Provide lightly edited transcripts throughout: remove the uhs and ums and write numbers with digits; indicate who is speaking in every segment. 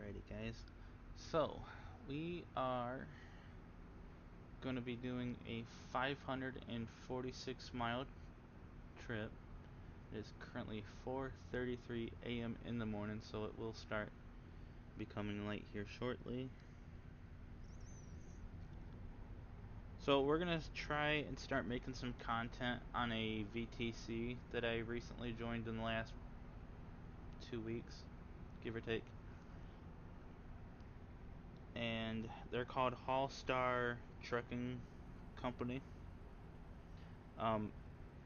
Speaker 1: Alrighty guys, so we are going to be doing a 546 mile trip. It is currently 4:33 a.m. in the morning, so it will start becoming light here shortly. So we're going to try and start making some content on a VTC that I recently joined in the last 2 weeks, give or take. And they're called HAULSTAR Trucking Company.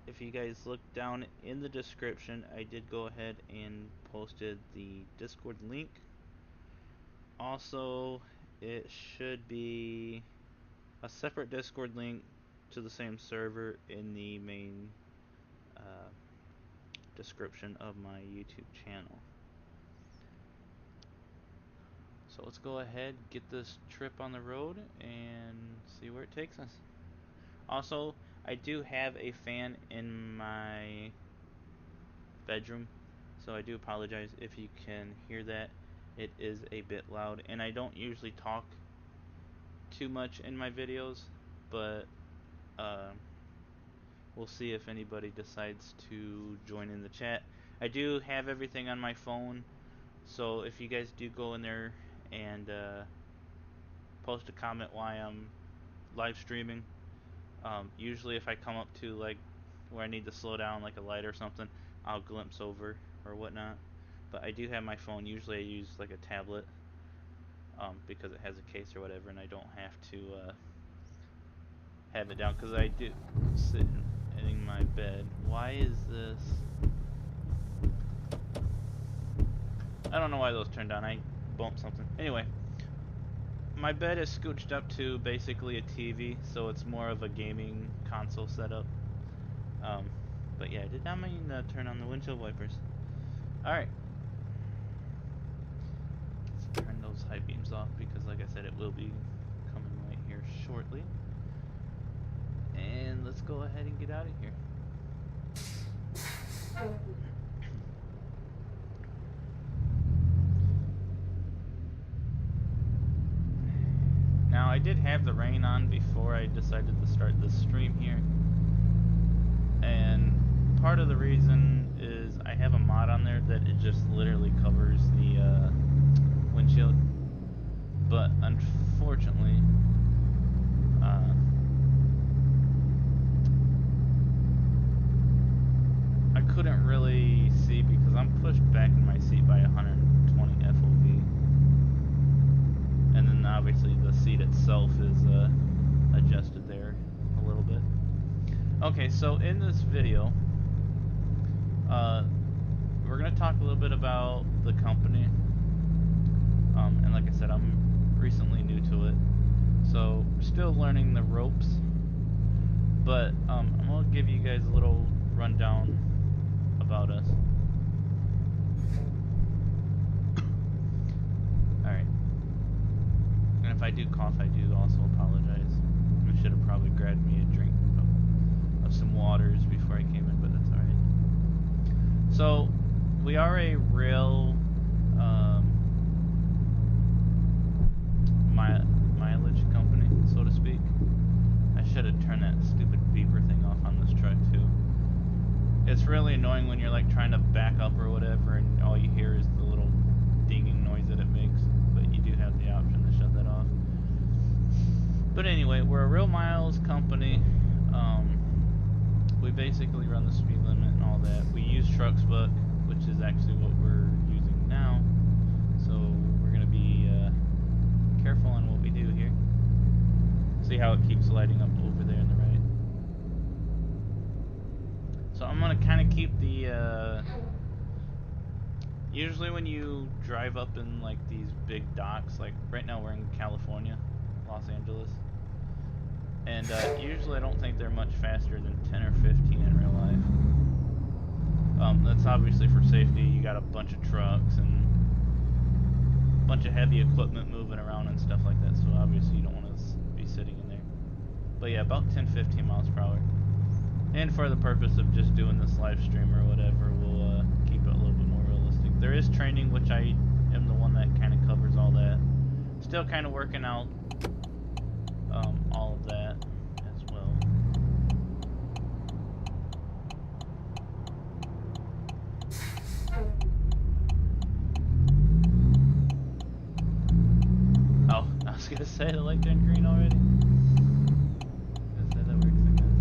Speaker 1: If you guys look down in the description, I did go ahead and posted the Discord link. Also, it should be a separate Discord link to the same server in the main description of my YouTube channel. So let's go ahead, get this trip on the road, and see where it takes us. Also, I do have a fan in my bedroom, so I do apologize if you can hear that. It is a bit loud, and I don't usually talk too much in my videos, but we'll see if anybody decides to join in the chat. I do have everything on my phone, so if you guys do go in there and post a comment while I'm live streaming, usually if I come up to like where I need to slow down, like a light or something, I'll glimpse over or whatnot. But I do have my phone. Usually I use like a tablet because it has a case or whatever, and I don't have to have it down because I do sit in my bed. Why is this? I don't know why those turned on. I bumped something. Anyway, my bed is scooched up to basically a TV, so it's more of a gaming console setup. But yeah, I did not mean to turn on the windshield wipers. Alright. Let's turn those high beams off because, like I said, it will be coming right here shortly. And let's go ahead and get out of here. Now, I did have the rain on before I decided to start this stream here. And part of the reason is I have a mod on there that it just literally covers the windshield. But unfortunately, I couldn't really see because I'm pushed back in my seat by 120 FOV. And then obviously the seat itself is adjusted there a little bit. Okay, so in this video, we're going to talk a little bit about the company. And like I said, I'm recently new to it, so still learning the ropes. But I'm going to give you guys a little rundown about us. Alright. And if I do cough, I do also apologize. I should have probably grabbed me a drink of some waters before I came in, but that's alright. So, we are a rail mileage company, so to speak. I should have turned that stupid beeper thing off on this truck too. It's really annoying when you're like trying to back up or whatever and all you hear is the little dinging noise that it makes, but you do have the option to shut that off. But anyway, we're a real miles company. We basically run the speed limit and all that. We use Trucksbook, which is actually what we're using now. So we're going to be careful on what we do here. See how it keeps lighting up over there on the right. So I'm going to kind of keep the... usually when you drive up in like these big docks, like right now we're in California, Los Angeles. And usually I don't think they're much faster than 10 or 15 in real life. That's obviously for safety. You got a bunch of trucks and a bunch of heavy equipment moving around and stuff like that, so obviously you don't want to be sitting in there. But yeah, about 10-15 miles per hour. And for the purpose of just doing this live stream or whatever, we'll keep it a little bit more realistic. There is training, which I am the one that kind of covers still kind of working out all of that as well. Oh, I was gonna say the light turned green already. That's how that works, I guess.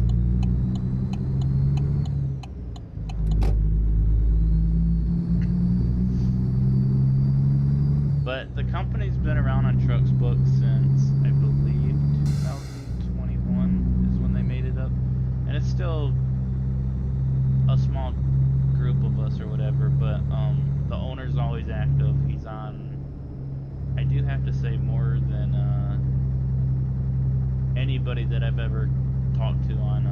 Speaker 1: But the company's been around on Trucks Book since, I believe, 2021 is when they made it up. And it's still a small group of us or whatever, but the owner's always active. He's on, I do have to say, more than anybody that I've ever talked to on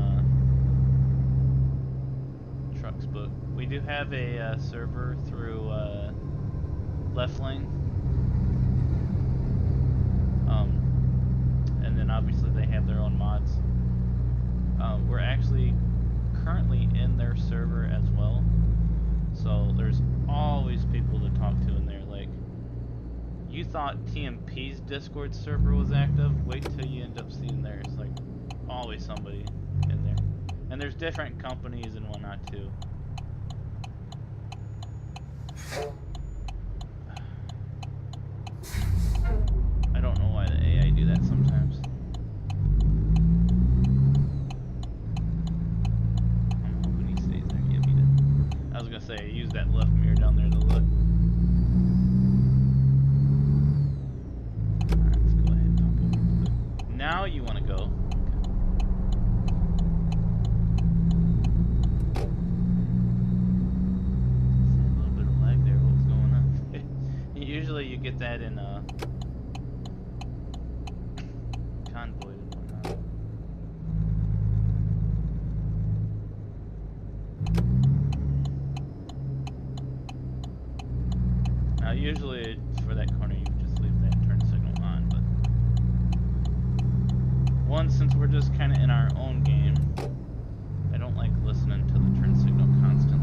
Speaker 1: Trucks Book. We do have a server through Left Lane. And then obviously they have their own mods. We're actually currently in their server as well, so there's always people to talk to in there. Like, you thought TMP's Discord server was active, wait till you end up seeing theirs. Like, always somebody in there. And there's different companies and whatnot too. I don't know why the AI do that sometimes. I'm hoping he stays there. Yep, he did. I was gonna say, I used that left mirror down there to look. Alright, let's go ahead and pop over. Now you wanna go. See a little bit of lag there. What was going on? Usually you get that in Convoy and whatnot. Now usually for that corner you just leave that turn signal on, but since we're just kind of in our own game, I don't like listening to the turn signal constantly.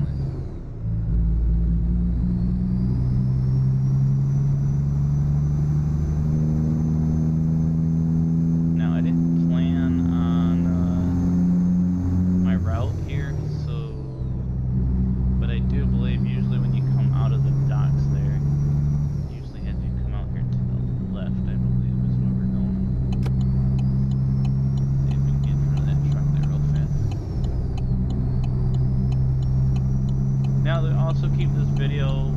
Speaker 1: Also keep this video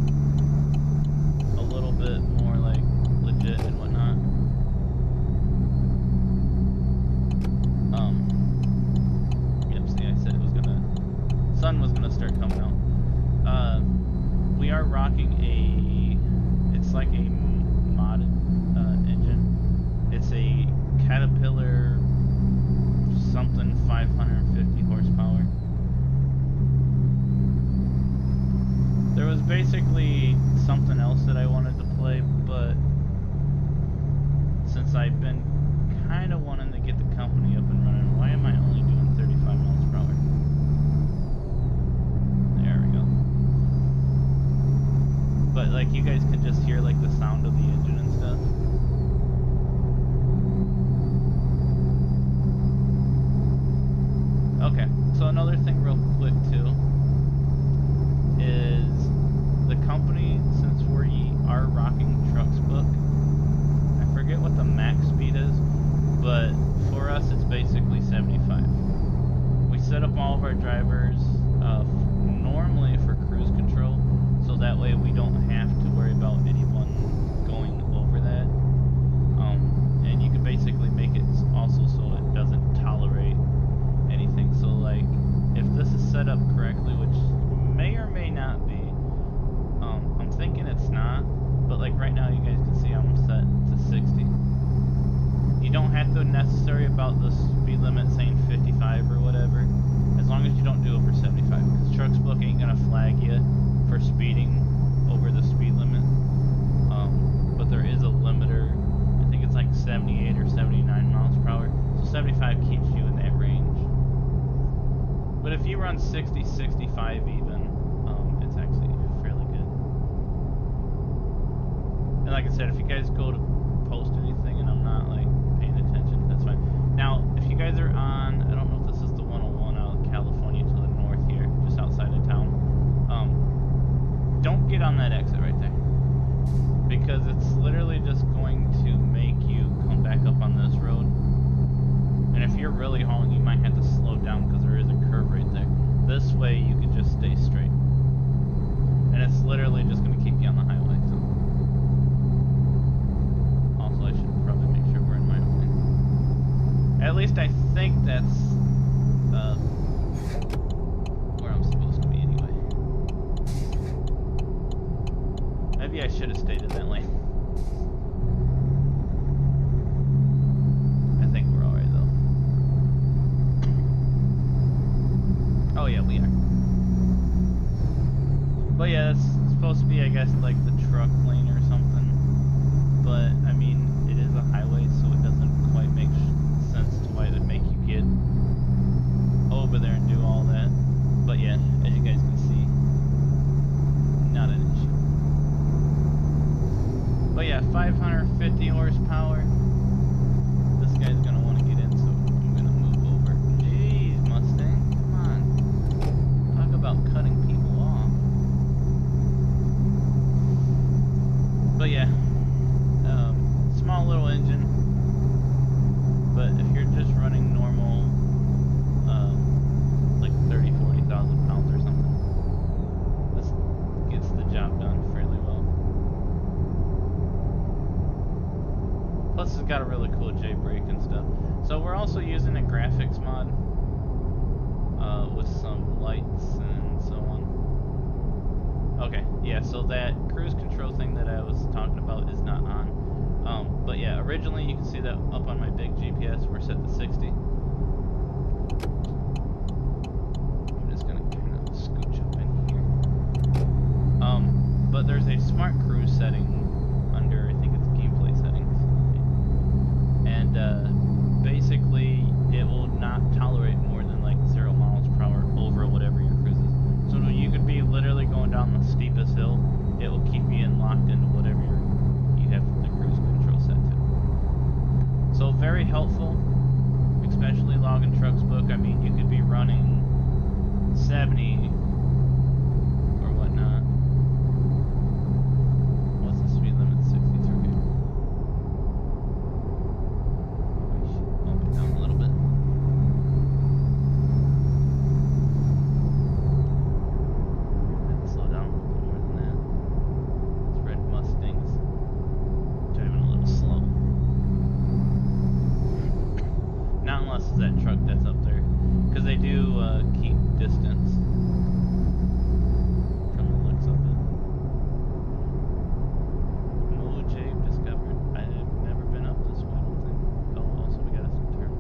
Speaker 1: a little bit more like legit and whatnot. Yep, see, I said it was gonna, sun was gonna start coming out. We are rocking it's like a modded engine. It's a Caterpillar something 550 horsepower. There was basically something else that I wanted to play, but since I've been kind of wanting to get the company up and running, why am I only doing 35 miles per hour? There we go. But like, you guys can just hear like the sound of the engine and stuff. Okay, so another thing real quick too is the company, since we are rocking Trucks Book, I forget what the max speed is, but for us it's basically 75. We set up all of our drivers normally for cruise control, so that way we don't have to worry about anyone going over that. And you can basically make it also so it doesn't tolerate anything. So like, if this is set up correctly, which may or may not be, I'm thinking it's not, but like right now you guys can see I'm set to 60. You don't have to necessarily about the speed limit saying 55 or whatever, as long as you don't do over 75, because Trucks Book ain't gonna flag you for speeding over the speed limit. But there is a limiter, I think it's like 78 or 79 miles per hour, so 75 keeps you in that range. But if you run 60, 65 even, it's actually fairly good. And like I said, if you guys go to post Now, if you guys are on, I don't know if this is the 101 out of California to the north here, just outside of town. Don't get on that exit right there, because it's literally just going to make you come back up on this road. And if you're really hauling, you might have to slow down because there is a curve right there. This way, you can just stay straight, and it's literally just going to keep you on the highway. So, also, I should probably make sure we're in my own lane. At least I think that's where I'm supposed to be anyway. Maybe I should have stayed in that lane. I think we're alright though. Oh yeah, we are. But yeah, that's supposed to be, I guess, like the truck lane or something. But, I mean, it is a highway, so it doesn't quite make sense to why it would make you get over there and do all that. But yeah, as you guys can see, not an issue. But yeah, 550 horsepower. This guy's gonna want to get in, so I'm gonna move over. Jeez, Mustang, come on. Talk about cutting people off. But yeah, small little engine. But if you're just running normal, like 30, 40,000 pounds or something, this gets the job done fairly well. Plus, it's got a really cool J brake and stuff. So we're also using a graphics mod with some lights and so on. Okay, yeah. So that cruise control thing that I was talking about is not on. But yeah, originally you can see that up on my big GPS. We're set to 60. I'm just gonna kind of scooch up in here. But there's a smart cruise setting under, I think it's gameplay settings, and basically it will not tolerate more than like 0 miles per hour over whatever your cruise is. So you could be literally going down the steepest hill, it will keep you locked into whatever you have the cruise control set to. So very helpful, especially logging trucks book. I mean, you could be running 70 or whatnot. What's the speed limit? 60. Okay. We should bump it down a little bit. Have to slow down a little bit more than that. This red Mustang's driving a little slow. Not unless it's that truck that's up there, because they do keep distance from the looks of it. Moj discovered. I have never been up this way, I don't think. Oh, also we got a turn.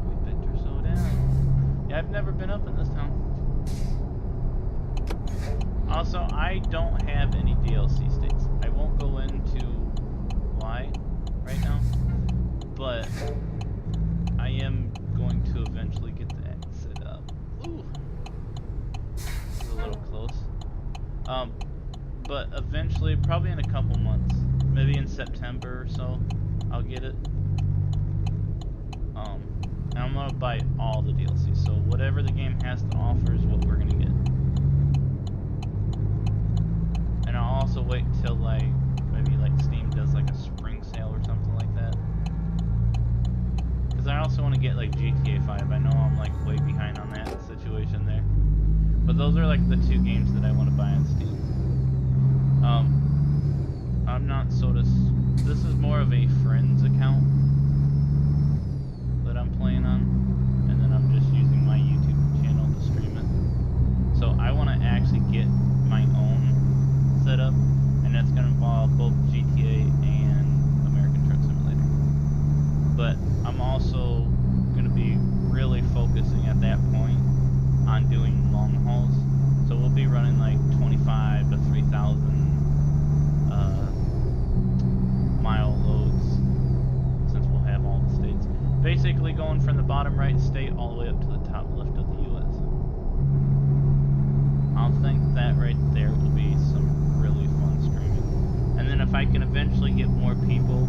Speaker 1: We picked her so down. Yeah, I've never been up in this town. Also, I don't have any DLC states. I won't go into why right now, but I am going to eventually get that set up. Ooh, this is a little close. But eventually, probably in a couple months, maybe in September or so, I'll get it. And I'm gonna buy all the DLC. So whatever the game has to offer is what we're gonna get. And I'll also wait till like maybe like Steam does like a spring sale or something like that. Because I also want to get like GTA 5. I know I'm like way behind on that situation there. But those are like the 2 games that I want to buy on Steam. I'm not so this is more of a friends account that I'm playing on. And then I'm just using my YouTube channel to stream it. So I want to actually get my own setup. And that's going to involve both GTA and American Truck Simulator. But I'm also going to be really focusing at that point on doing long hauls. So we'll be running like 25 to 3,000 mile loads, since we'll have all the states. Basically going from the bottom right state all the way up to the top left of the US. I'll think that right there will be some really fun streaming. And then if I can eventually get more people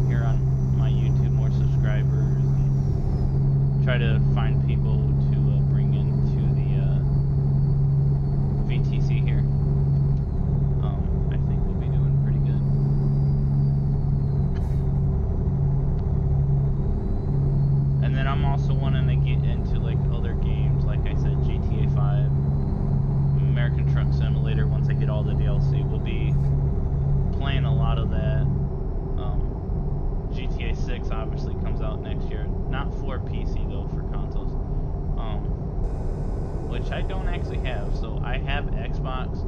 Speaker 1: here on my YouTube, more subscribers and try to find people to bring into the VTC here. I think we'll be doing pretty good. And then I'm also wanting to get into like other games, like I said, GTA 5, American Truck Simulator. Once I get all the DLC, we'll be playing a lot of that. GTA 6 obviously comes out next year, not for PC though, for consoles, which I don't actually have. So I have Xbox.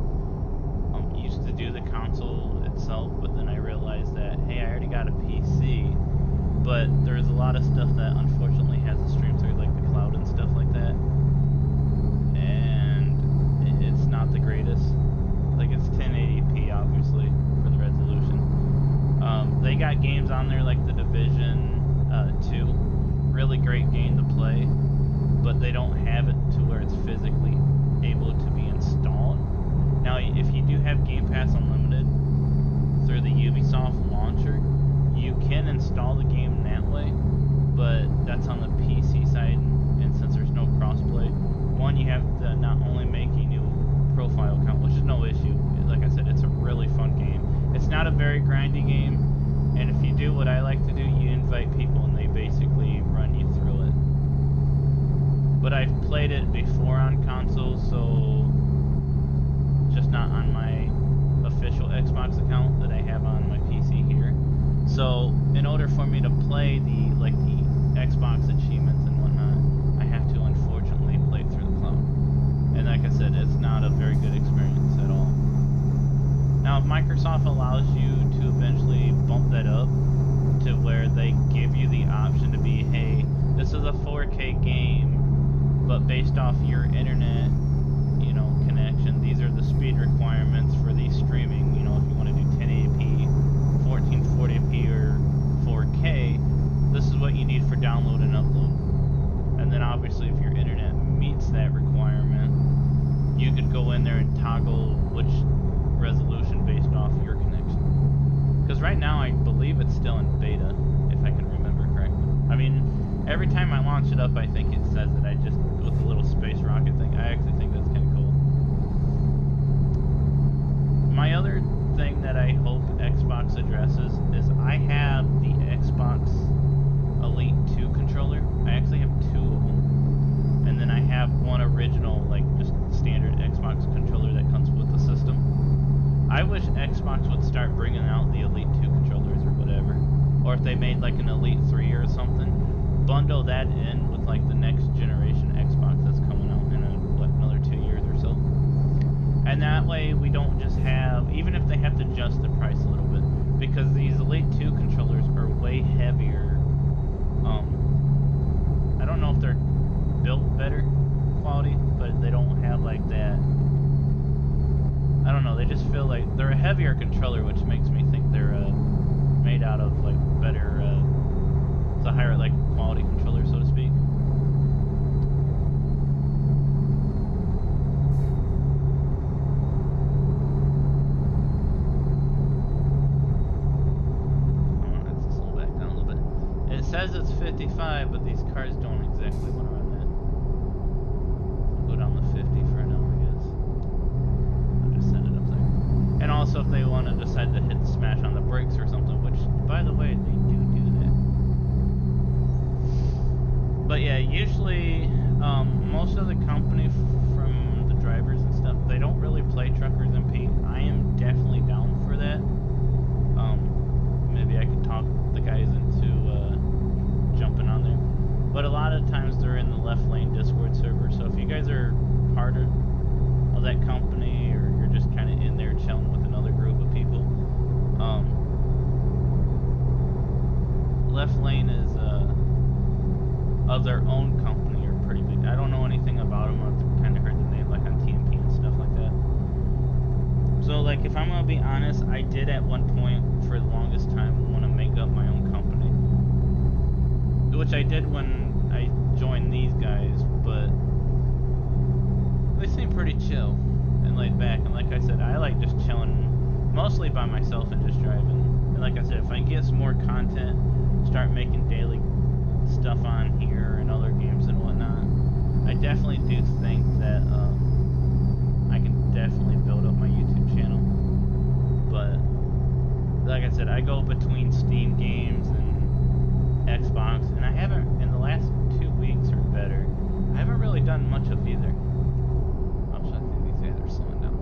Speaker 1: Used to do the console itself, but then I realized that hey, I already got a PC, but there's a lot of stuff that unfortunately has to stream through like the cloud and stuff like that, and it's not the greatest. Like it's 1080p obviously for the resolution. They got games on there like The Division 2, really great game to play, but they don't have it to where it's physically able to be installed. Now, if you do have Game Pass Unlimited through the Ubisoft launcher, you can install the game that way, but that's on the PC side, and since there's no crossplay, one, you have to not only make a new profile account, which is no issue. Like I said, it's a really fun game. It's not a very grindy game, and if you do what I like to do, you invite people and they basically run you through it. But I've played it before on console, so just not on my official Xbox account that I have on my PC here. So in order for me to play the Xbox achievements and whatnot, I have to unfortunately play through the cloud. And like I said, it's not a very good experience at all. Now, if Microsoft allows you to eventually bump that up to where they give you the option to be, hey, this is a 4K game, but based off your internet, connection, these are the speed requirements for the streaming. If you want to do 1080p, 1440p, or 4K, this is what you need for download and upload. And then obviously, if your internet meets that requirement, you could go in there and toggle which resolution based off your connection. Because right now, I believe it's still in beta, if I can remember correctly. I mean, every time I launch it up, I think it says that I just, with the little space rocket thing, I actually think that's kind of cool. My other thing that I hope Xbox addresses is I have the Xbox Elite 2 controller. I actually have two of them. And then I have one original, like just standard Xbox controller that comes with the system. I wish Xbox would start bringing out the Elite 2 controllers or whatever. Or if they made like an Elite 3 or something, bundle that in with like the next generation Xbox that's coming out in another 2 years or so. And that way we don't just have, even if they have to adjust the price a little bit, because these Elite 2 controllers are way heavier. I don't know if they're built better quality, but they don't have like that. I don't know, they just feel like they're a heavier controller, which makes me think they're made out of like better, it's a higher like quality controller, so to speak. It says it's 55, but these cars don't exactly want to run that. I'll go down to 50 for now, I guess. I'll just set it up there. And also, if they want to decide to hit smash on the brakes or something, which, by the way, they do that. But yeah, usually, most of the company from the drivers and stuff, they don't really play Truckers MP. I am definitely down for that. Maybe I could talk the guys into jumping on there. But a lot of times they're in the Left Lane Discord server, so if you guys are part of that company, or you're just kind of in there chilling with another group of people, Left Lane is of their own company, or pretty big. I don't know anything about them. I've kind of heard the name like on TMP and stuff like that. So like, if I'm gonna be honest, I did at one point for the longest time want to make up my own company, which I did when I joined these guys, but they seem pretty chill and laid back. And like I said, I like just chilling mostly by myself and just driving. And like I said, if I get some more content, start making daily stuff on here and other games and whatnot, I definitely do think that I can definitely build up my YouTube channel. But like I said, I go between Steam games and Xbox, and I haven't, in the last 2 weeks or better, I haven't really done much of either. Oh, so I think these guys are slowing down.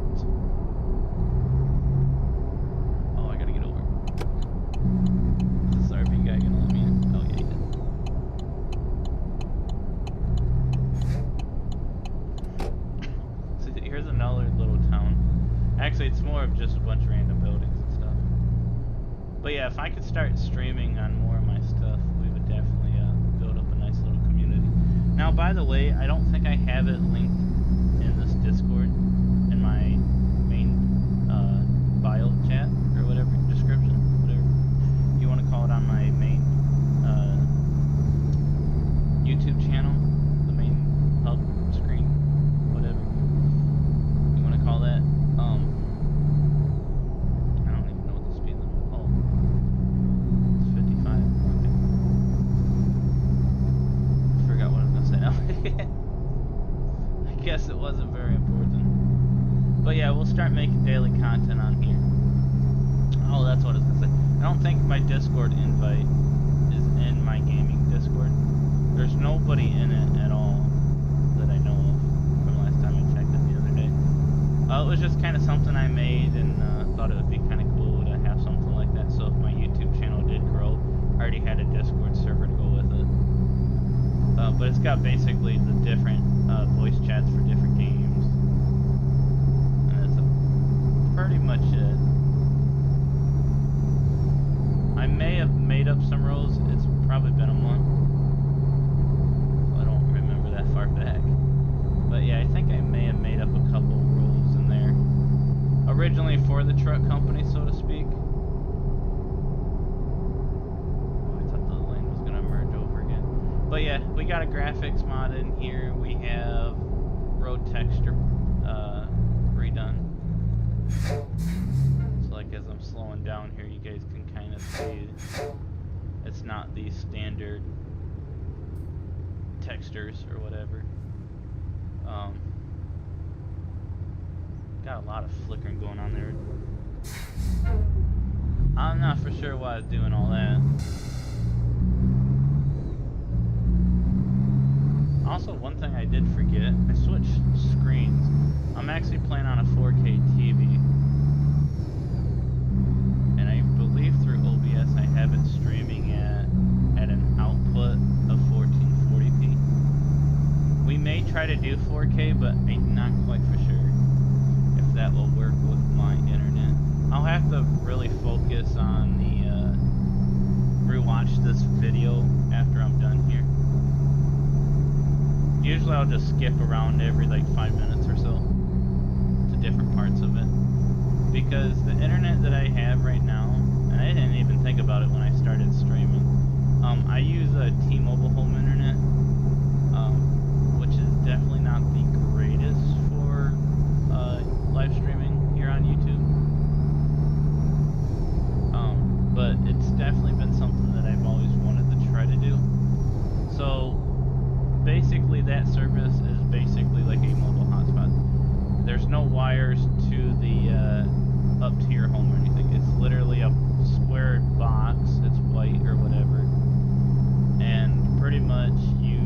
Speaker 1: Oh, I gotta get over. Is this RV guy gonna let me in? Oh yeah, he did. So here's another little town. Actually, it's more of just a bunch of random buildings and stuff. But yeah, if I could start streaming on more of my stuff, we would definitely build up a nice little community. Now, by the way, I don't think I have it linked in this Discord, in my main bio chat, or whatever, description, whatever you want to call it, on my main YouTube channel, the main hub screen, whatever you want to call that. I don't even know what the speed limit. Oh, it's 55. Okay. I forgot what I was gonna say now. I guess it wasn't very important. But yeah, we'll start making daily content on here. Oh, that's what I was gonna say. I don't think my Discord invite is in my gaming Discord. There's nobody in it at all that I know of from last time I checked it the other day. It was just kind of something I made, and thought it would be kind of cool to have something like that. So if my YouTube channel did grow, I already had a Discord server to go with it. But it's got basically the different voice chats for different games, and that's pretty much it. I may have made up some roles. It's probably been a month. I don't remember that far back. But yeah, I think I may have made up a couple roles in there. Originally for the truck company, so to speak. Oh, I thought the lane was going to merge over again. But yeah, we got a graphics mod in here. We have road texture redone. So like as I'm slowing down here, you guys can kind of see it's not the standard textures or whatever. Got a lot of flickering going on there. I'm not for sure why I was doing all that. Also, one thing I did forget, I switched screens. I'm actually playing on a 4K TV. And I believe through OBS I have it streaming at an output of 1440p. We may try to do 4K, but I'm not quite for sure if that will work with my internet. I'll have to really focus on the rewatch this video after I'm done here. Usually I'll just skip around every like 5 minutes or so to different parts of it, because the internet that I have right now, and I didn't even think about it when I started streaming, I use a T-Mobile home internet, which is definitely not the greatest for live streaming here on YouTube, but it's definitely been something that I've always wanted to try to do. So basically that service is basically like a mobile hotspot. There's no wires to the up to your home or anything. It's literally a square box. It's white or whatever, and pretty much you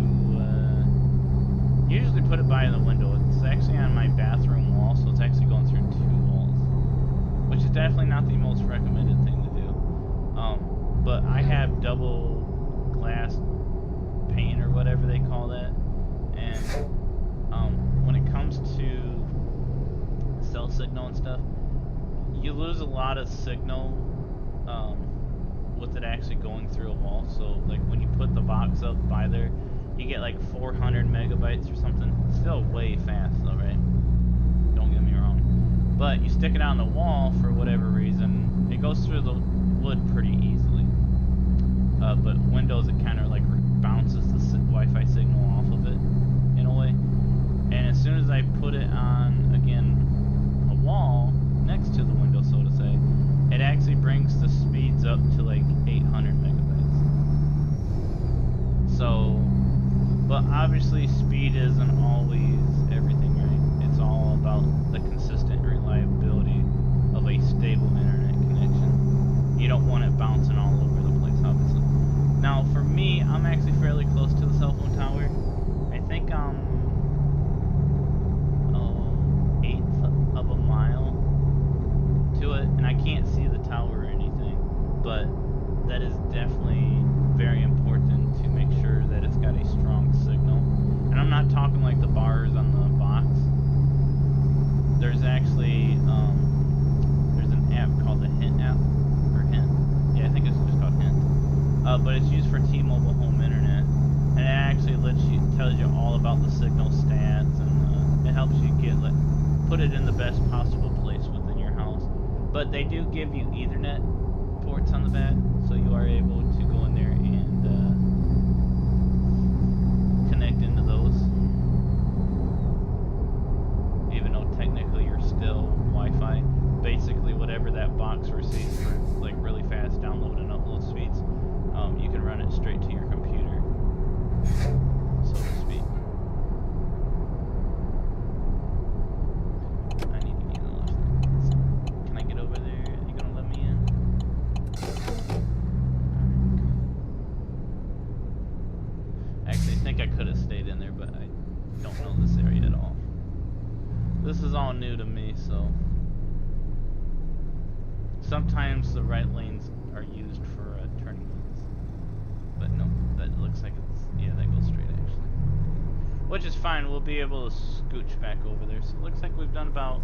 Speaker 1: usually put it by the window. It's actually on my bathroom wall, so it's actually going through 2 walls, which is definitely not the most recommended thing to do. But I have double glass pane or whatever they call that, and when it comes to cell signal and stuff, you lose a lot of signal with it actually going through a wall. So like when you put the box up by there, you get like 400 megabytes or something. It's still way fast though, right? Don't get me wrong. But you stick it on the wall for whatever reason, it goes through the wood pretty easily. But Windows, it kind of like bounces the Wi-Fi signal off of it in a way. And as soon as I put it on, again, a wall next to the window, so to say, it actually brings the speeds up to like 800 megabytes. obviously speed isn't always everything, right? It's all about the consistent reliability of a stable internet connection. You don't want it bouncing all over the place, obviously. Now, for me, I'm actually fairly close to the cell phone tower. I think I'm eighth of a mile to it, and I can't see the tower or anything, but that is definitely very important to make sure that it's got a strong signal. And I'm not talking like the bars on the box. There's actually there's an app called the Hint app, or Hint. Yeah, I think it's just called Hint. But it's used for T-Mobile home internet, and it actually tells you all about the signal stats, and it helps you put it in the best possible place within your house. But they do give you Ethernet ports on the back, so you are able to go in there and connect into those, even though technically you're still Wi-Fi. Basically, whatever that box receives for like really fast download and upload speeds, you can run it straight to your computer, so to speak. I need to get in the left lane. Can I get over there? Are you gonna let me in? Actually, I think I could have stayed in there, but I don't know this area at all. This is all new to me, so sometimes the right lanes are used for turning lanes. But no, that looks like it's, yeah, that goes straight actually. Which is fine, we'll be able to scooch back over there. So it looks like we've done about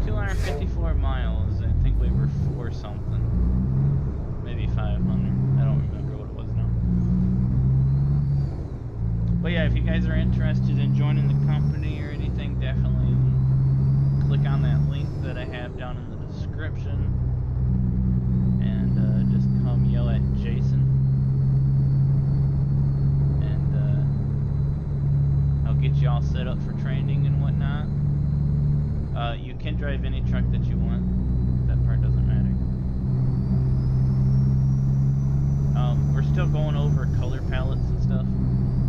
Speaker 1: 254 miles. I think we were 4 something. Maybe 500. I don't remember what it was now. But yeah, if you guys are interested in joining the company or anything, definitely click on that link that I have down in the description. And just come yell at Jason. And I'll get you all set up for training and whatnot. You can drive any truck that you want. That part doesn't matter. We're still going over color palettes and stuff.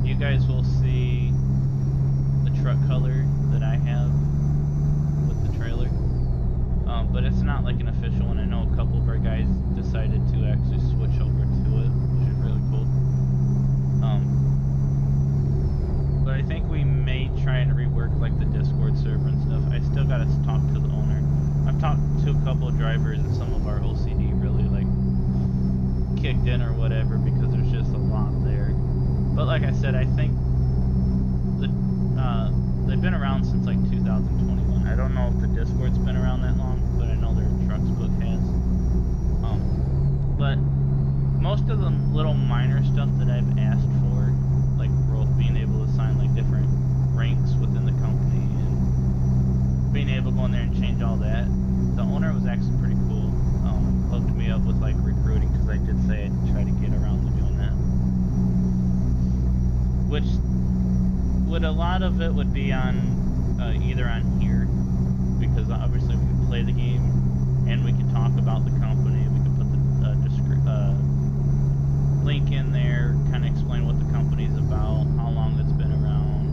Speaker 1: You guys will see the truck color that I have with the trailer. But it's not like an official one. I know a couple of our guys decided to actually switch over to it, which is really cool. But I think we may try and rework like the Discord server and stuff. I still gotta talk to the owner. I've talked to a couple of drivers, and some of our OCD really like kicked in or whatever, because there's just a lot there. But like I said, I think they've been around since like 2021. I don't know if the Discord's been around that long, but I know their Trucks book has. But most of the little minor stuff that I've asked for, like growth, being able to sign like different ranks within the company and being able to go in there and change all that, the owner was actually pretty cool. Hooked me up with like recruiting, because I did say I'd try to get around to doing that. Which would, a lot of it would be on either on here, because obviously we can play the game and we can talk about the company. We can put the link in there, kind of explain what the company's about, how long it's been around.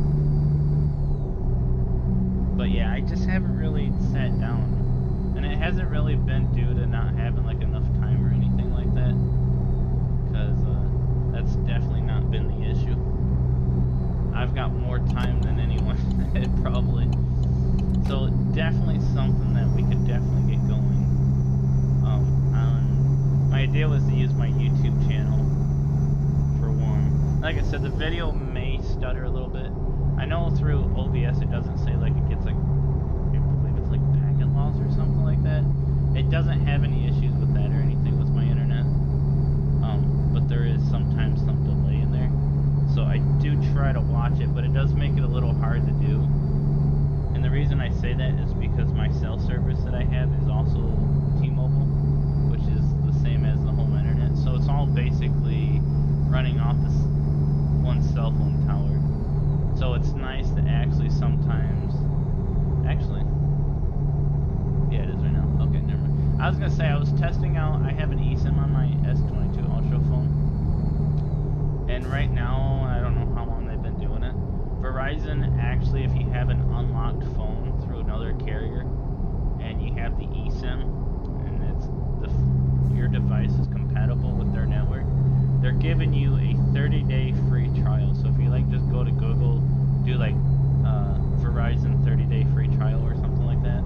Speaker 1: But yeah, I just haven't really sat down, and it hasn't really been due to not having like enough time or anything like that, because that's definitely not been the issue. I've got more time than anyone probably. So definitely something that we could definitely get going. My idea was to use my YouTube channel for one. Like I said, the video may stutter a little bit. I know through OBS it doesn't say like it gets like, I believe it's like packet loss or something like that. It doesn't have any issues with that or anything with my internet. But there is sometimes some delay in there. So I do try to watch it, but it does make it a little hard to do. And the reason I say that is because my cell service that I have is also T-Mobile, which is the same as the home internet. So it's all basically running off this one cell phone tower. So it's nice to actually sometimes... Actually... Yeah, it is right now. Okay, never mind. I was going to say, I was testing out... I have an eSIM on my S22 Ultra phone. And right now, I don't know how long they've been doing it, Verizon actually, if you have an unlocked phone through another carrier and you have the eSIM and your device is compatible with their network, they're giving you a 30-day free trial. So if you like, just go to Google, do like Verizon 30-day free trial or something like that.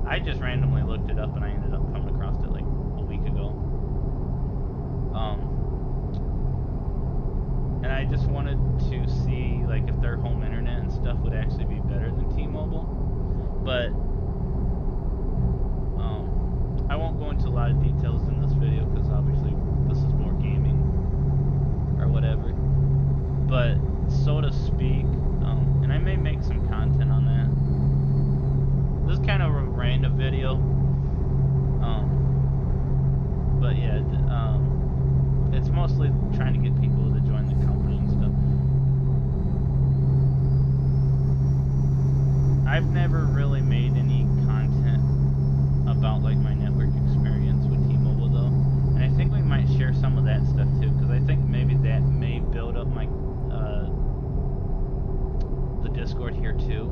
Speaker 1: I just randomly looked it up and I ended up coming across it like a week ago. And I just wanted to see like if their home internet and stuff would actually be better than T-Mobile. But I won't go into a lot of details in this video because obviously this is more gaming or whatever. But so to speak, and I may make some content on that. This is kind of a random video. But yeah, it's mostly trying to get people to join the company and stuff. I've never really made any content about like my network experience with T-Mobile though, and I think we might share some of that stuff too, because I think maybe that may build up my the Discord here too,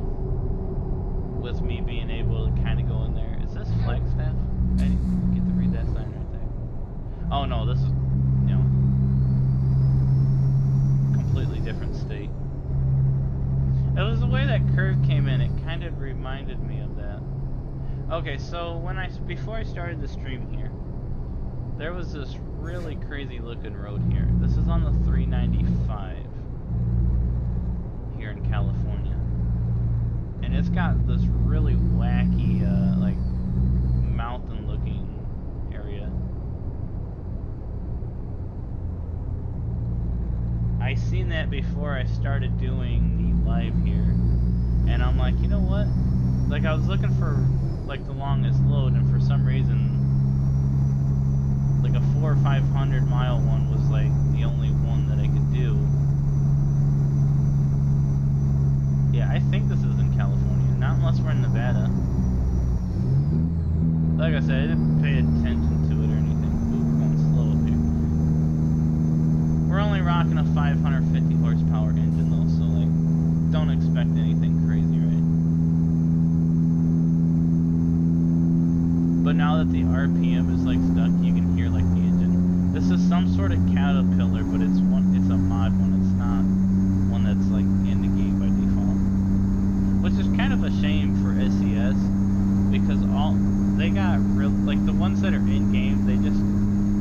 Speaker 1: with me being able to kind of go in there. Is this Flagstaff? I didn't get to read that sign right there. Oh no, this is, you know, completely different state. It was the way that curve came in, it kind of reminded me of that. Okay, so before I started the stream here, there was this really crazy looking road here. This is on the 395 here in California. And it's got this really wacky, like, mountain looking area. I seen that before I started doing the live here, and I'm like, you know what? Like, I was looking for like the longest load, and for some reason, like a 400 or 500 mile one was like the only one that I could do. Yeah, I think this is in California, not unless we're in Nevada. Like I said, I didn't pay attention to it or anything. Ooh, we're going slow up here. We're only rocking a 550 horsepower engine though, so like, don't expect anything crazy, right? But now that the RPM is like stuck, you can hear like the engine. This is some sort of Caterpillar, but it's a mod one. It's not one that's like in the game by default. Which is kind of a shame for SES, because they got real, like the ones that are in game,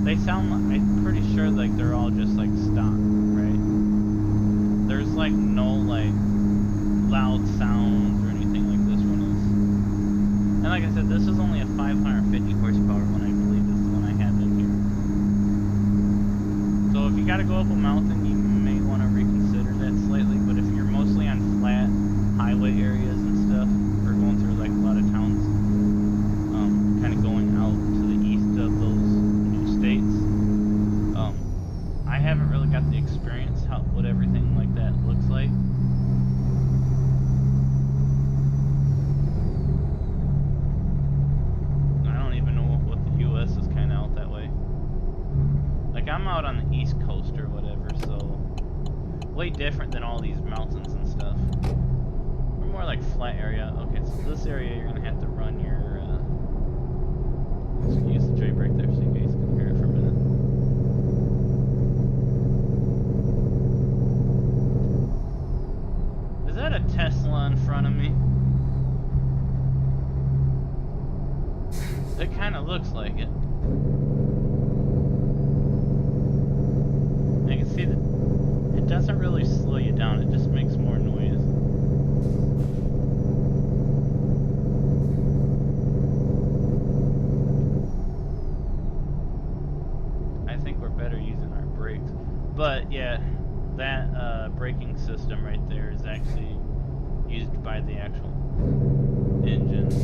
Speaker 1: they sound like, I'm pretty sure like they're all just like stock, right? There's like no like loud sounds or anything like this one is. And like I said, this is only a 550 horsepower one, I believe is the one I have in here. So if you gotta go up a mountain, you may want to reconsider that slightly, but if you're mostly on flat highway areas and stuff, or going through like a lot of towns, kind of going out to the east of those new states, I haven't really got the experience what everything like that looks like. I don't even know what the US is kind of out that way. Like, I'm out on the east coast or whatever, so way different than all these mountains and stuff. We're more like flat area. Okay, so this area you're gonna have to run your let's use the jailbreak there so you guys can hear it for a minute. Is that a Tesla in front of me? It kind of looks like it. I can see that it doesn't really slow you down, it just makes more noise. I think we're better using our brakes. But yeah, that braking system right there is actually used by the actual engines.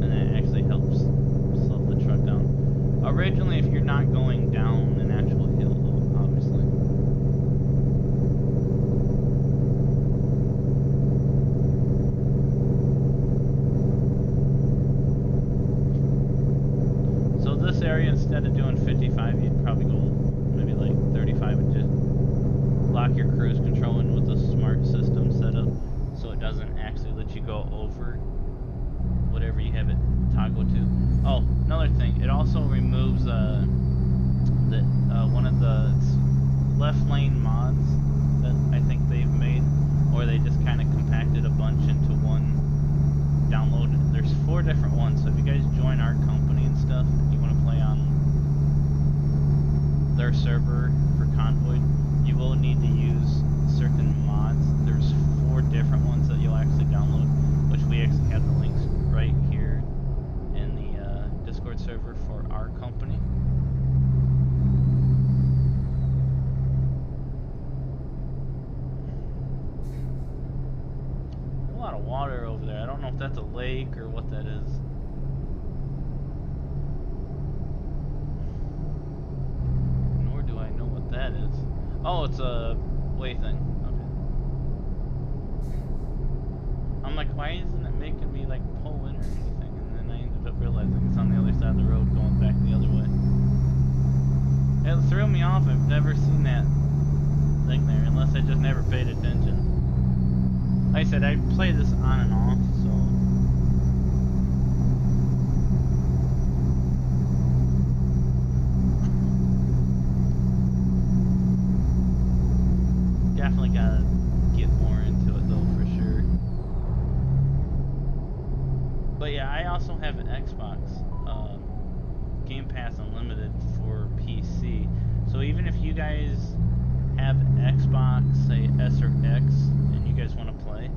Speaker 1: And that actually helps slow the truck down. Originally, if you're not going down an actual hill, though, obviously. So this area, instead of doing 55, you'd probably go maybe like 35 and just lock your go over whatever you have it toggled to. Oh, another thing, it also removes one of the left lane mods that I think they've made, or they just kind of compacted a bunch into one download. There's 4 different ones, so if you guys join our company and stuff, you want to play on their server for Convoy, you will need to use certain mods. There's 4 different ones that you'll actually download, which we actually have the links right here in the Discord server for our company. A lot of water over there. I don't know if that's a lake or what that is. Nor do I know what that is. Oh, it's a way thing. Okay. I'm like, why isn't it making me like pull in or anything? And then I ended up realizing it's on the other side of the road going back the other way. It threw me off. I've never seen that thing there, unless I just never paid attention. Like I said, I play this on and off, so definitely gotta get more into it though, for sure. But yeah, I also have an Xbox Game Pass Unlimited for PC. So even if you guys have Xbox, say S or X, and you guys want to play,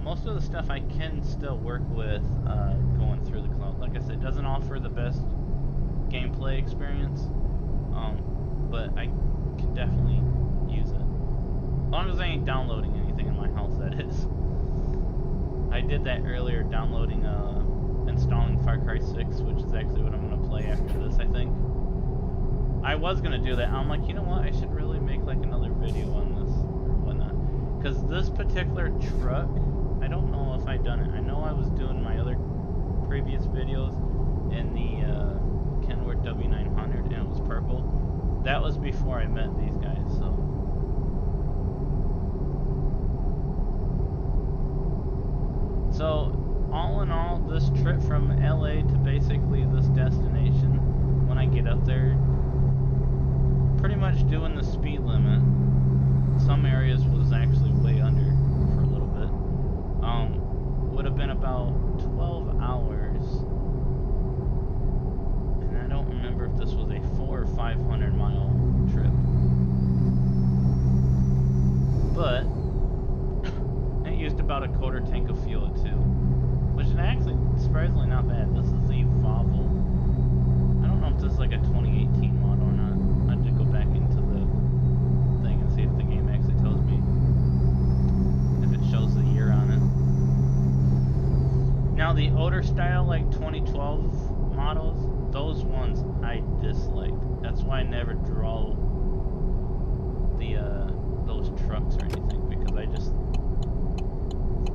Speaker 1: most of the stuff I can still work with going through the cloud. Like I said, it doesn't offer the best gameplay experience, but I can definitely use it. As long as I ain't downloading anything in my house, that is. I did that earlier, downloading, installing Far Cry 6, which is actually what I'm going to play after this, I think. I was going to do that. I'm like, you know what, I should really make like another video on this, or whatnot. Because this particular truck, I don't know if I've done it. I know I was doing my other previous videos in the Kenworth W900, and it was purple. That was before I met these guys, so. So, all in all, this trip from LA to basically this destination, when I get up there, pretty much doing the speed limit. Some areas was actually way under for a little bit. Would have been about 12 hours. And I don't remember if this was a 400 or 500 mile trip. But it used about a quarter tank of fuel too, which is actually surprisingly not bad. This is the Volvo. I don't know if this is like a 2018 model or not. I have to go back into the thing and see if the game actually tells me if it shows the year on it. Now the older style, like 2012 models, those ones I dislike. That's why I never draw the those trucks or anything, because I just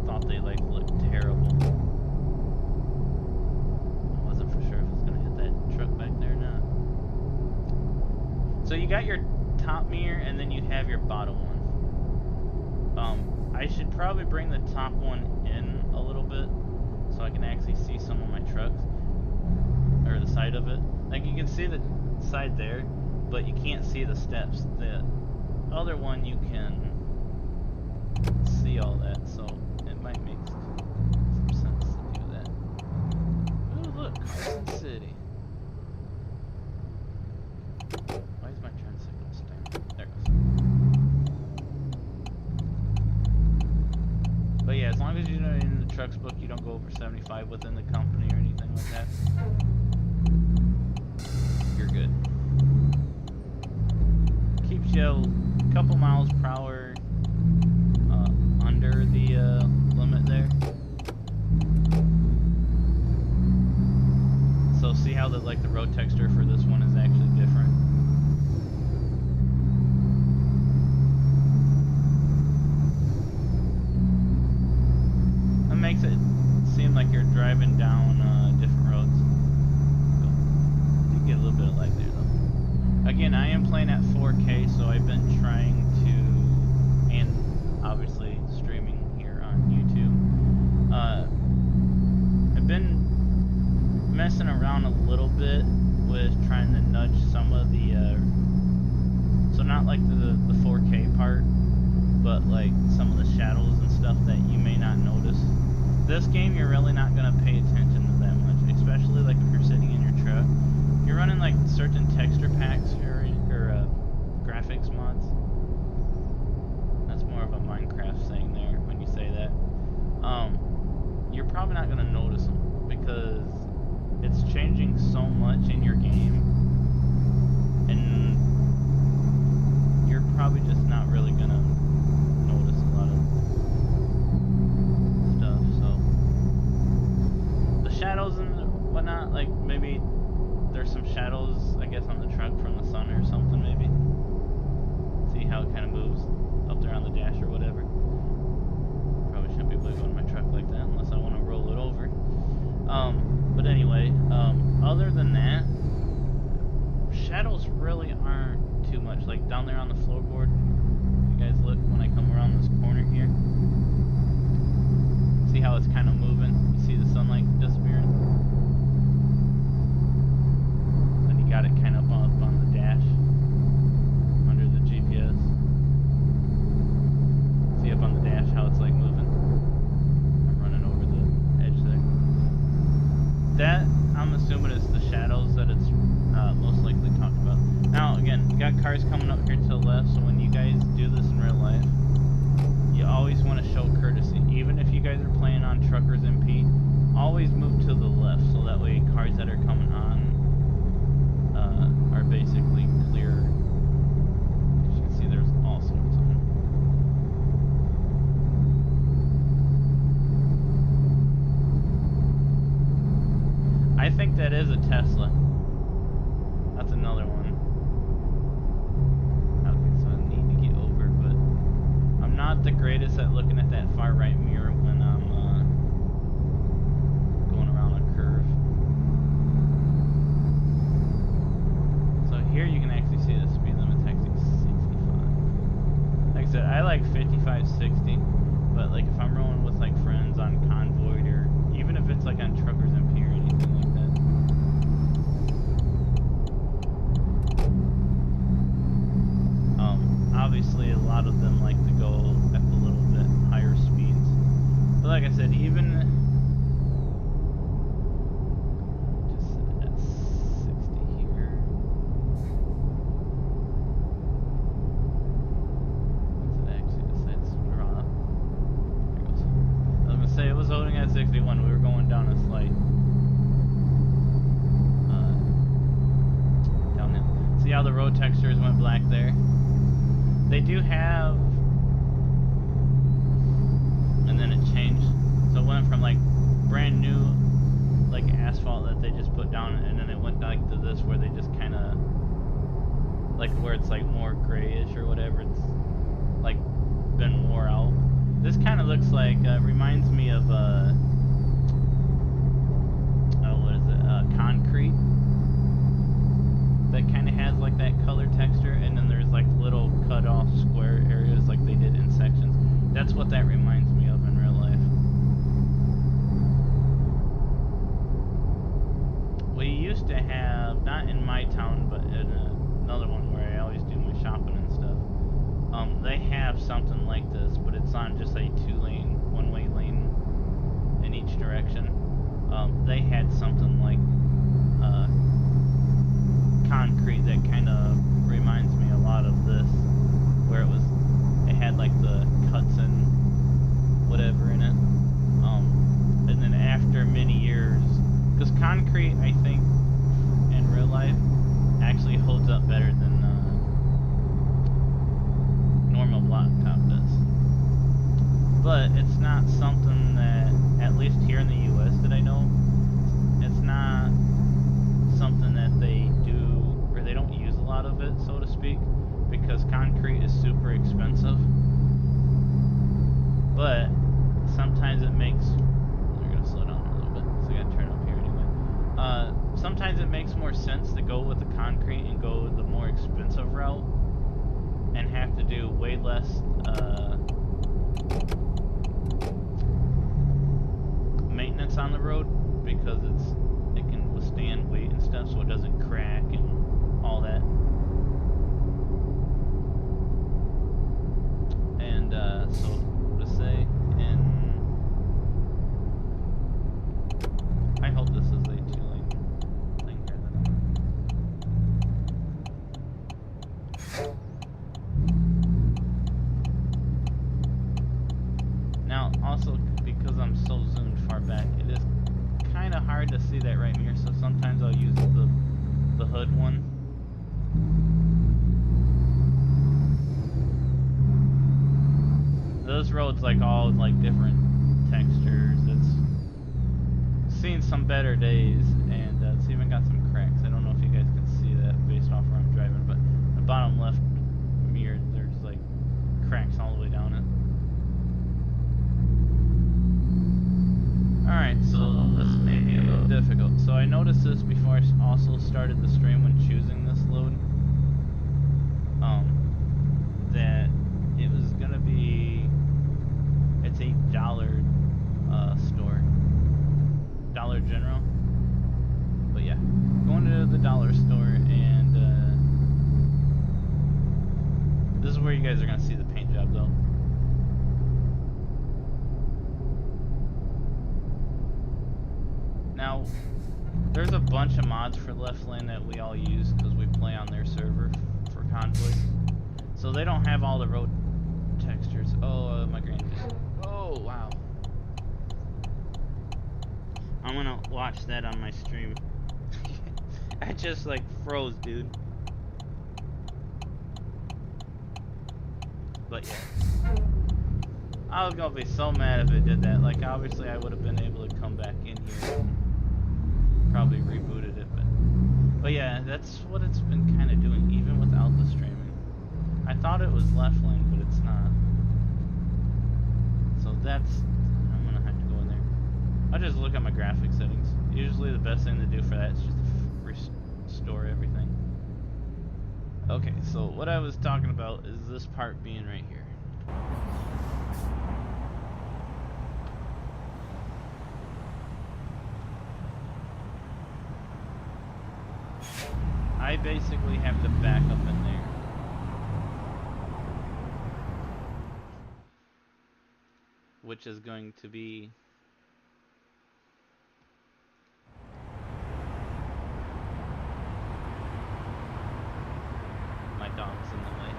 Speaker 1: thought they like looked terrible. I wasn't for sure if I was gonna hit that truck back there or not. So you got your top mirror, and then you have your bottom one. I should probably bring the top one in a little bit so I can actually see some of my trucks, or the side of it. Like you can see the side there, but you can't see the steps. The other one you can see all that, so it might make some sense to do that. Ooh, look, Carson City. Why is my turn signal staying? There it goes. But yeah, as long as you're not in the trucks book, you don't go over 75 within the company or anything like that, you're good. Keeps you a couple miles per hour under the limit there. So see how the the road texture for this one is actually different. It makes it seem like you're driving down different roads. You get a little bit of lag there though. Again, I am playing at 4K, so I've been trying to, and obviously streaming here on YouTube, this game you're really not gonna pay attention to that much, especially like if you're sitting in your truck. If you're running like certain texture packs or graphics mods. That's more of a Minecraft thing there when you say that. You're probably not gonna notice them because it's changing so much in your game, and you're probably just not really gonna notice a lot of stuff. So the shadows and whatnot, like maybe there's some shadows, I guess, on the truck from the sun or something. Maybe see how it kind of moves up there on the dash or whatever. Probably shouldn't be able to go to my truck like that unless I want to roll it over. But anyway, other than that, shadows really aren't too much. Like down there on the floorboard, you guys look when I come around this corner here. See how it's kind of moving? You see the sunlight disappearing? Then you got it kind of up on the dash under the GPS. See up on the dash how it's like moving? I'm running over the edge there. That, I'm assuming, is the shadows that it's most likely talking about. Now, again, you got cars coming up here to the left, so when you guys do this in real life, you always want to show courtesy. Even if you guys are playing on Truckers MP, always move to the left, so that way cars that are coming on are basically clear. As you can see, there's all sorts of them. I think that is a Tesla. That's another one. Okay, so I need to get over, but I'm not the greatest at looking at that far right mirror when I'm going around a curve. So here you can actually see the speed limit's actually 65. Like I said, I like 55, 60, but like if I'm rolling with like friends on Convoy, or even if it's like on Truckers MP or anything like that. Obviously a lot of them like to go at the little bit higher speeds. But like I said, even just at 60 here. Once it actually decides to drop. There it goes. I was gonna say it was holding at 61, we were going down a slight downhill. See how the road textures went black there? They do have, and then it changed, so it went from like brand new like asphalt that they just put down, and then it went like to this where they just kind of like where it's like more grayish or whatever. It's like been wore out. This kind of looks like reminds me of what is it, concrete. That kind of has like that color texture, and then there's like little cut off square areas like they did in sections. That's what that reminds me of in real life. We used to have, not in my town, but in another one where I always do my shopping and stuff, they have something like this, but it's on just a two-lane, one-way lane in each direction. They had something like concrete that kind of reminds me a lot of this, where it had like the cuts and whatever in it, and then after many years, because concrete, I think in real life actually holds up better than normal blacktop does, but it's not something that, at least here in the US that I know, it's not something that they do, or they don't use a lot of it, so to speak, because concrete is super expensive. But sometimes it makes, we're gonna slow down a little bit, so I gotta turn up here anyway. Sometimes it makes more sense to go with the concrete and go the more expensive route and have to do way less maintenance on the road, because it can withstand weight and stuff, so it doesn't crack and all that. And so to say, in because I'm so zoomed far back, it is kind of hard to see that right mirror, so sometimes I'll use the hood one. Those roads like all like different textures. It's seen some better days, and it's even got some cracks. I don't know if you guys can see that based off where I'm driving, but the bottom left mirror, there's like cracks all the way down it. Alright, so this may be a little difficult. So I noticed this before I also started the stream when choosing this load. That it was gonna be, it's a dollar store. Dollar General. But yeah, going to the dollar store, and this is where you guys are gonna see the paint job though. Now, there's a bunch of mods for Left Lane that we all use because we play on their server for Convoy. So they don't have all the road textures. Oh, my granny just... Oh, wow. I'm gonna watch that on my stream. I just like froze, dude. But yeah. I was gonna be so mad if it did that. Like, obviously I would have been able to come back in here and probably rebooted it, but yeah, that's what it's been kind of doing even without the streaming. I thought it was Left Lane, but it's not. So that's, I'm gonna have to go in there. I'll just look at my graphic settings. Usually the best thing to do for that is just restore everything. Okay, so what I was talking about is this part being right here. I basically have to back up in there. Which is going to be my dog's in the way.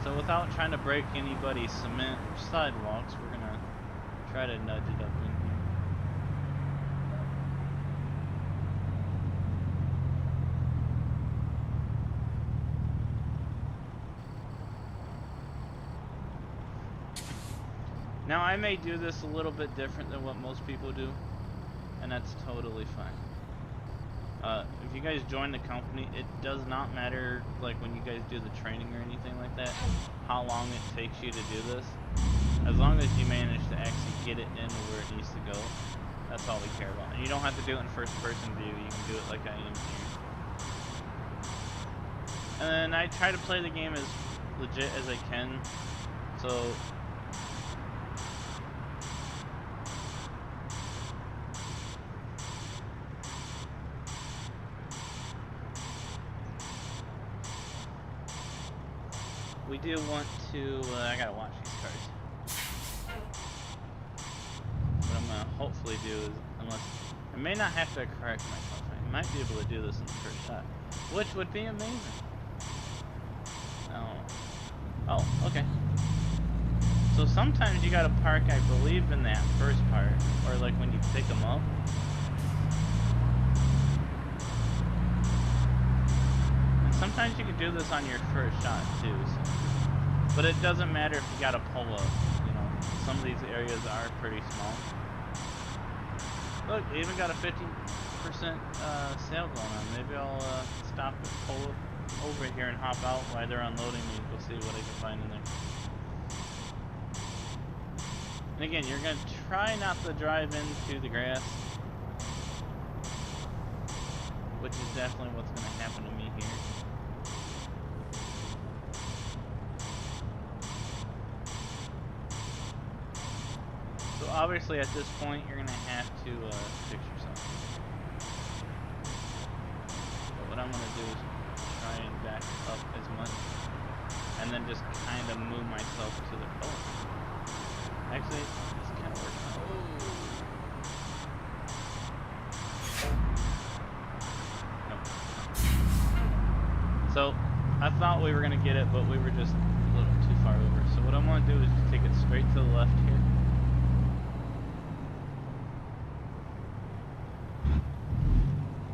Speaker 1: So without trying to break anybody's cement or sidewalks, we're gonna try to nudge it up in here. Now I may do this a little bit different than what most people do, and that's totally fine. If you guys join the company, it does not matter, like when you guys do the training or anything like that, how long it takes you to do this. As long as you manage to actually get it in where it needs to go, that's all we care about. And you don't have to do it in first person view, you can do it like I am here. And I try to play the game as legit as I can, so we do want to, I gotta watch these cars. What I'm gonna hopefully do is, unless, I may not have to correct myself, I might be able to do this in the first shot, which would be amazing. Oh, okay. So sometimes you gotta park, I believe, in that first part, or like when you pick them up. And sometimes you can do this on your first shot too. So. But it doesn't matter if you gotta pull up, you know, some of these areas are pretty small. Look, they even got a 50% sale going on. Maybe I'll stop and pull up over here and hop out while they're unloading and go see what I can find in there. And again, you're gonna try not to drive into the grass, which is definitely what's gonna happen to me here. So obviously at this point you're gonna have to fix yourself. But what I'm gonna do is try and back up as much, and then just kind of move myself to the. Oh, actually, this kind of works out. So I thought we were gonna get it, but we were just a little too far over. So what I want to do is just take it straight to the left here.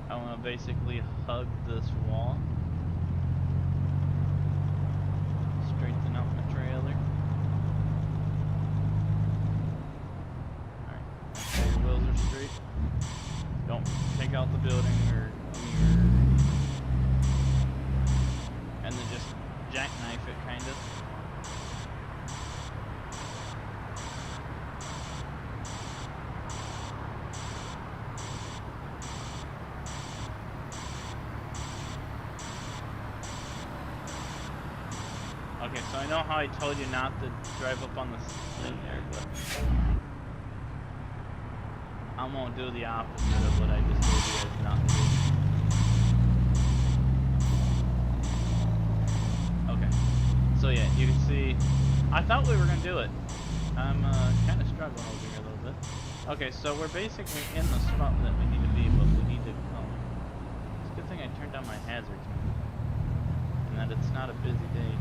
Speaker 1: I want to basically hug this wall. Straighten out my trailer. Alright, make sure your wheels are straight. Don't take out the building or and then just jackknife it, kind of. Okay, so I know how I told you not to drive up on this thing there, but I'm gonna do the opposite of what I just told you guys not to do. Okay, so yeah, you can see, I thought we were gonna do it. I'm kind of struggling over here a little bit. Okay, so we're basically in the spot that we need to be, but we need to it's a good thing I turned down my hazards, and that it's not a busy day.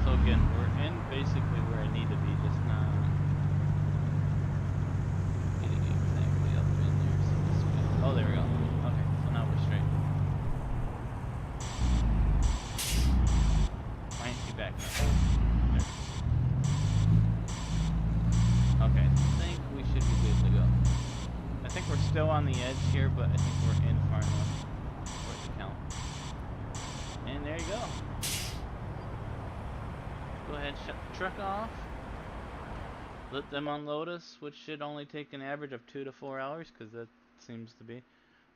Speaker 1: So again, we're in basically where I need to be, just not getting exactly up in there. So this way. Oh, there we go. Okay, so now we're straight. Why ain't she back now? Okay, I think we should be good to go. I think we're still on the edge here, but I think we're in far enough for it to count. And there you go. Go ahead, shut the truck off. Let them unload us, which should only take an average of 2 to 4 hours, because that seems to be.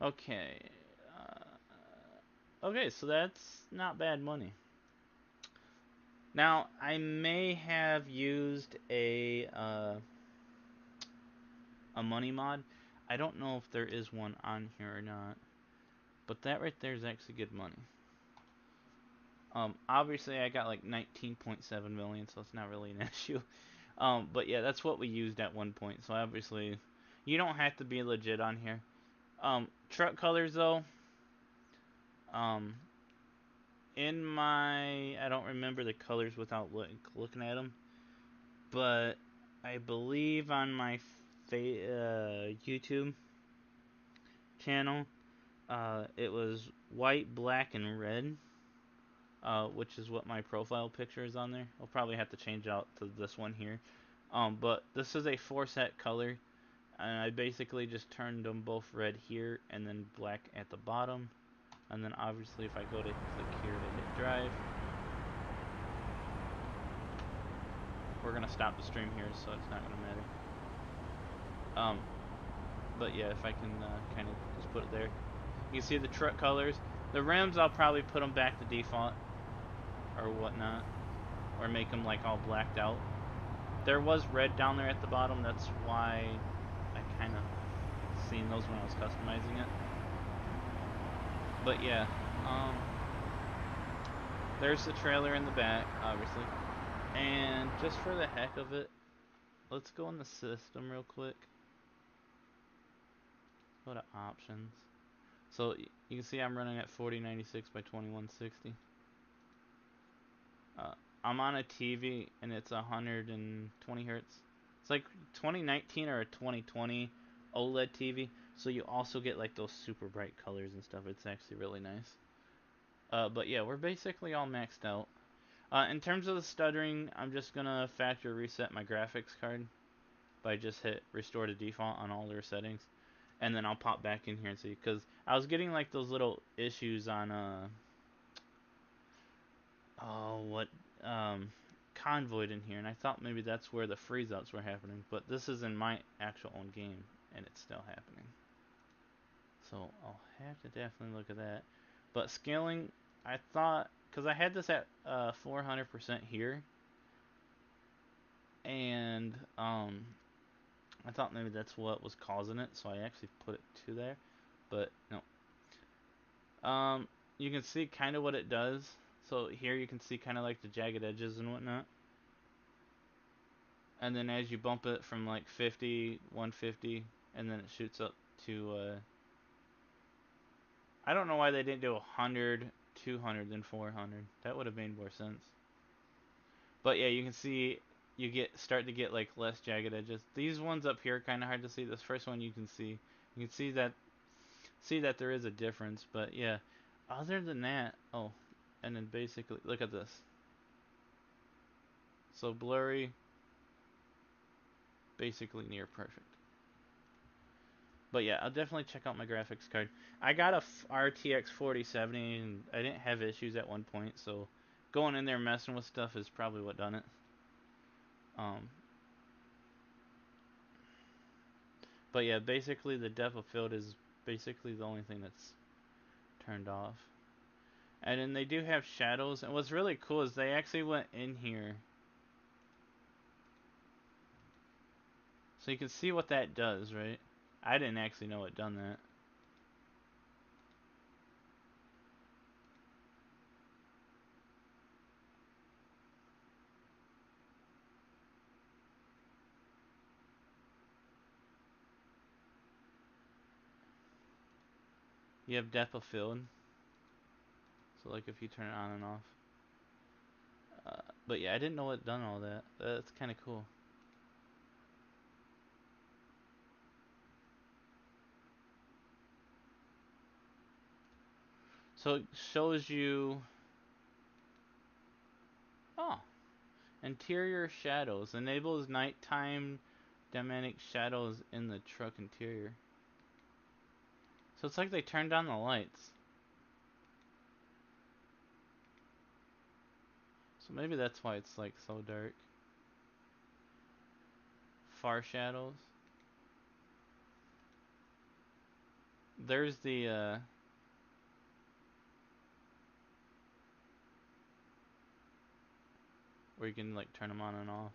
Speaker 1: Okay. Okay, so that's not bad money. Now, I may have used a money mod. I don't know if there is one on here or not, but that right there is actually good money. Obviously I got like 19.7 million, so it's not really an issue. But yeah, that's what we used at one point. So obviously, you don't have to be legit on here. Truck colors though. In my, I don't remember the colors without looking at them, but I believe on my YouTube channel, it was white, black, and red. Which is what my profile picture is on there. I'll probably have to change out to this one here. But this is a 4-set color, and I basically just turned them both red here and then black at the bottom. And then obviously if I go to click here to hit drive, we're gonna stop the stream here, so it's not gonna matter. But yeah, if I can kind of just put it there, you can see the truck colors. The rims, I'll probably put them back to default or whatnot, or make them like all blacked out. There was red down there at the bottom, that's why I kind of seen those when I was customizing it. But yeah, there's the trailer in the back, obviously. And just for the heck of it, let's go in the system real quick. Go to options. So you can see I'm running at 4096 by 2160. I'm on a TV and it's 120 hertz. It's like 2019 or a 2020 OLED TV. So you also get like those super bright colors and stuff. It's actually really nice. But yeah, we're basically all maxed out. In terms of the stuttering, I'm just gonna factory reset my graphics card by just hit restore to default on all their settings, and then I'll pop back in here and see, because I was getting like those little issues on Convoy in here, and I thought maybe that's where the freeze outs were happening, but this is in my actual own game and it's still happening. So I'll have to definitely look at that. But scaling, I thought, because I had this at 400% here, and I thought maybe that's what was causing it, so I actually put it to there, but no. Um, you can see kind of what it does. So here you can see kind of like the jagged edges and whatnot. And then as you bump it from like 50, 150, and then it shoots up to, I don't know why they didn't do 100, 200, then 400. That would have made more sense. But yeah, you can see start to get like less jagged edges. These ones up here are kind of hard to see. This first one you can see that there is a difference. But yeah, other than that, oh, and then basically look at this. So blurry, basically near perfect. But yeah, I'll definitely check out my graphics card. I got a RTX 4070 and I didn't have issues at one point, so going in there messing with stuff is probably what done it. Um, but yeah, basically the depth of field is basically the only thing that's turned off. And then they do have shadows, and what's really cool is they actually went in here. So you can see what that does, right? I didn't actually know it done that. You have depth of field. So like if you turn it on and off. But yeah, I didn't know it done all that. That's kind of cool. So it shows you, oh, interior shadows. Enables nighttime dynamic shadows in the truck interior. So it's like they turned on the lights. So maybe that's why it's like so dark. Far shadows. There's the where you can like turn them on and off.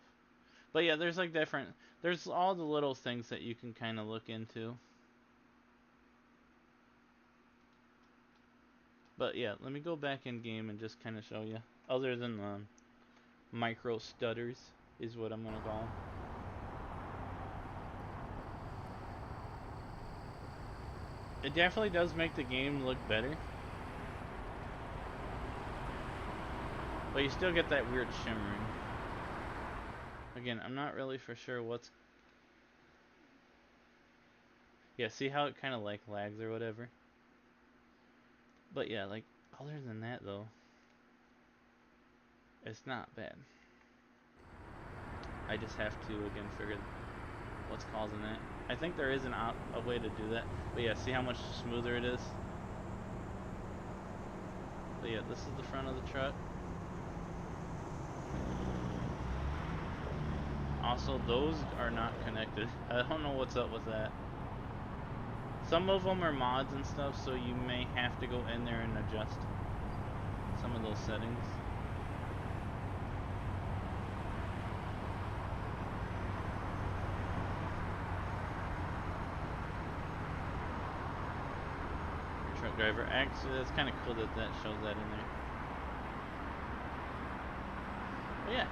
Speaker 1: But yeah, there's like different. There's all the little things that you can kind of look into. But yeah, let me go back in game and just kind of show you. Other than the micro stutters, is what I'm gonna call them. It definitely does make the game look better, but you still get that weird shimmering. Again, I'm not really for sure what's. Yeah, see how it kind of like lags or whatever. But yeah, like other than that though, it's not bad. I just have to again figure what's causing that. I think there is a way to do that. But yeah, see how much smoother it is? But yeah, this is the front of the truck. Also, those are not connected. I don't know what's up with that. Some of them are mods and stuff, so you may have to go in there and adjust some of those settings. Truck driver. Actually, that's kind of cool that that shows that in there. But yeah.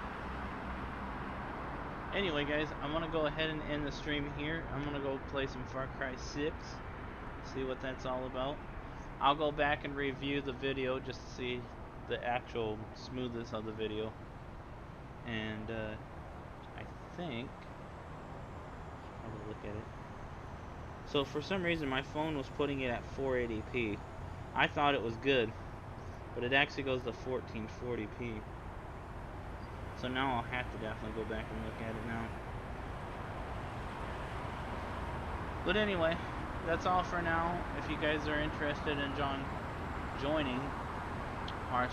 Speaker 1: Anyway, guys, I'm gonna go ahead and end the stream here. I'm gonna go play some Far Cry 6, see what that's all about. I'll go back and review the video just to see the actual smoothness of the video. And I think I'll have a look at it. So for some reason my phone was putting it at 480p. I thought it was good, but it actually goes to 1440p. So now I'll have to definitely go back and look at it now. But anyway, that's all for now. If you guys are interested in joining our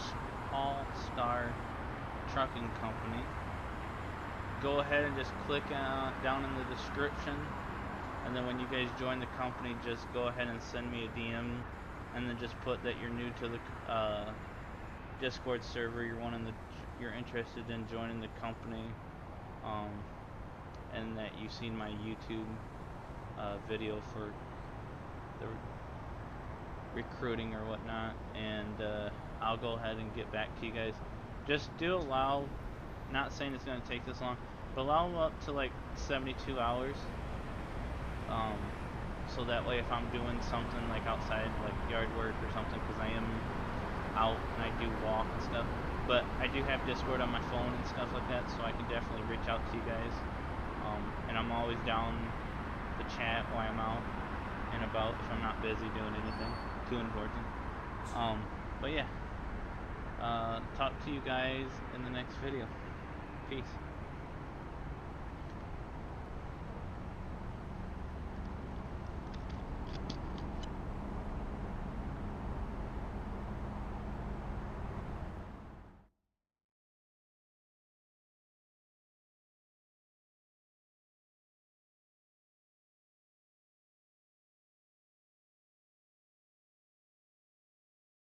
Speaker 1: HAULSTAR trucking company, go ahead and just click down in the description, and then when you guys join the company, just go ahead and send me a DM, and then just put that you're new to the Discord server, you're interested in joining the company, and that you've seen my YouTube video for the recruiting or whatnot, and I'll go ahead and get back to you guys. Just do allow, not saying it's going to take this long, but allow up to like 72 hours. Um, so that way if I'm doing something like outside, like yard work or something, because I am out and I do walk and stuff, but I do have Discord on my phone and stuff like that, so I can definitely reach out to you guys. And I'm always down the chat while I'm out and about if I'm not busy doing anything too important. But yeah, talk to you guys in the next video. Peace.